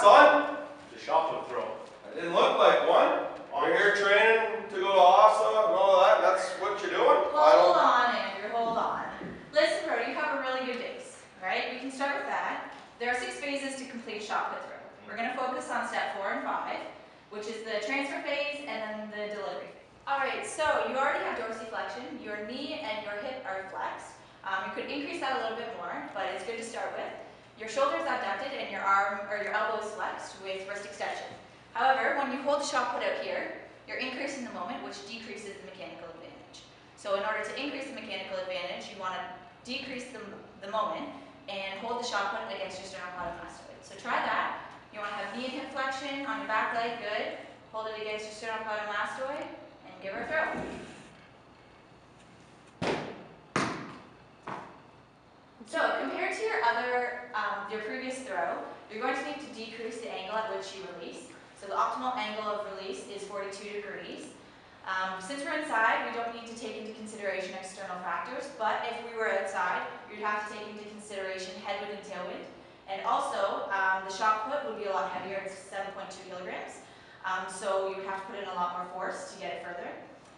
son? The shot put throw. It didn't look like one. You're here training to go to OSA and all that. That's what you're doing? Hold on, Andrew, hold on. Listen, Brodie, you have a really good base, right? We can start with that. There are 6 phases to complete shot put throw. We're going to focus on step 4 and 5, which is the transfer phase and then the delivery phase. Alright, so you already have dorsiflexion. Your knee and your hip are flexed. You could increase that a little bit more, but it's good to start with. Your shoulder is abducted and your arm or your elbow is flexed with wrist extension. However, when you hold the shot put out here, you're increasing the moment, which decreases the mechanical advantage. So in order to increase the mechanical advantage, you want to decrease the moment and hold the shot put against your sternocleidomastoid. So try that. You want to have knee and hip flexion on your back leg, good. Hold it against your sternocleidomastoid and give her a throw. So compared to your previous throw, you're going to need to decrease the angle at which you release. So the optimal angle of release is 42 degrees. Since we're inside, we don't need to take into consideration external factors, but if we were outside, you'd have to take into consideration headwind and tailwind. And also, the shot put would be a lot heavier, it's 7.2 kilograms. So you would have to put in a lot more force to get it further.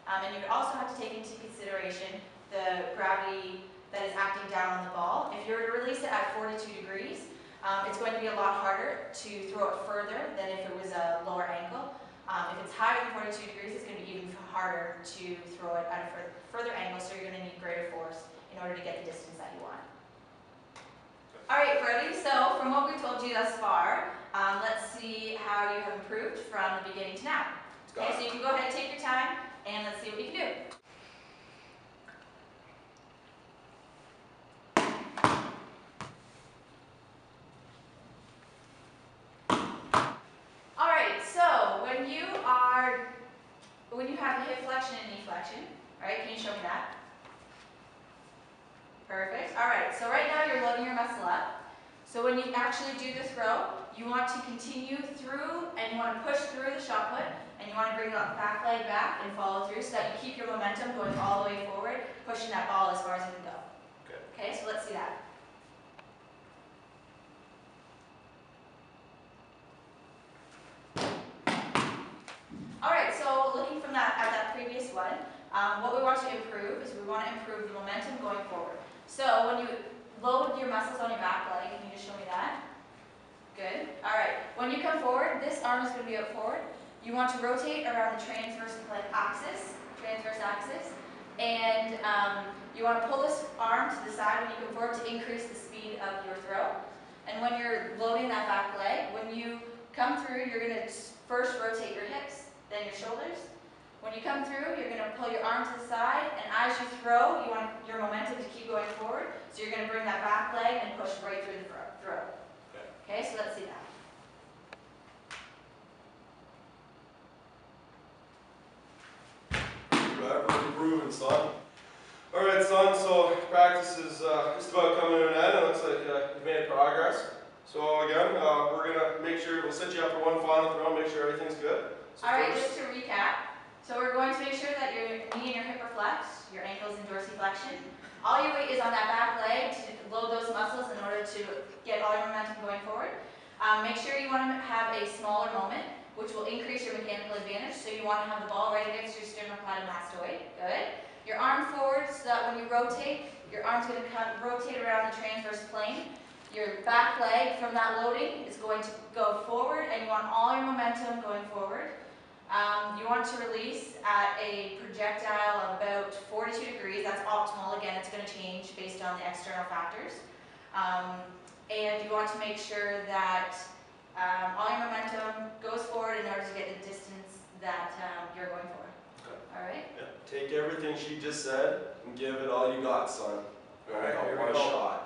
And you would also have to take into consideration the gravity that is acting down on the ball. If you were to release it at 42 degrees, it's going to be a lot harder to throw it further than if it was a lower angle. If it's higher than 42 degrees, it's going to be even harder to throw it at a further angle, so you're going to need greater force in order to get the distance that you want. Alright, Brodie, so from what we've told you thus far, let's see how you have improved from the beginning to now. Okay, so you can go ahead and take your time, and let's see what you can do. When you have hip flexion and knee flexion, alright, can you show me that? Perfect. Alright, so right now you're loading your muscle up. So when you actually do the throw, you want to continue through and you want to push through the shot put and you want to bring the back leg back and follow through so that you keep your momentum going all the way forward, pushing that ball as far as it can go. Okay, so let's see that. Alright, so looking from at that previous one, what we want to improve is we want to improve the momentum going forward. So when you load your muscles on your back leg, can you just show me that? Good. Alright, when you come forward, this arm is going to be out forward. You want to rotate around the transverse axis, and you want to pull this arm to the side when you come forward to increase the speed of your throw. And when you're loading that back leg, when you come through, you're going to first rotate your hips, then your shoulders. When you come through, you're going to pull your arm to the side, and as you throw, you want your momentum to keep going forward, so you're going to bring that back leg and push right through the throw. Okay, so let's see that. Rapidly improving, son. Alright, son, so practice is just about coming to an end. It looks like you've made progress. So again, we're going to make sure, we'll set you up for one final throw, make sure everything's good. So alright, just to recap. So we're going to make sure that your knee and your hip are flexed, your ankles in dorsiflexion. All your weight is on that back leg to load those muscles in order to get all your momentum going forward. Make sure you want to have a smaller moment, which will increase your mechanical advantage. So you want to have the ball right against your sternocleidomastoid. Good. Your arm forward so that when you rotate, your arm's going to rotate around the transverse plane. Your back leg from that loading is going to go forward, and you want all your momentum going forward. You want to release at a projectile of about 42 degrees. That's optimal. Again, it's going to change based on the external factors. And you want to make sure that all your momentum goes forward in order to get the distance that you're going for. Okay. All right? Yeah. Take everything she just said and give it all you got, son. All right, here we one go. shot.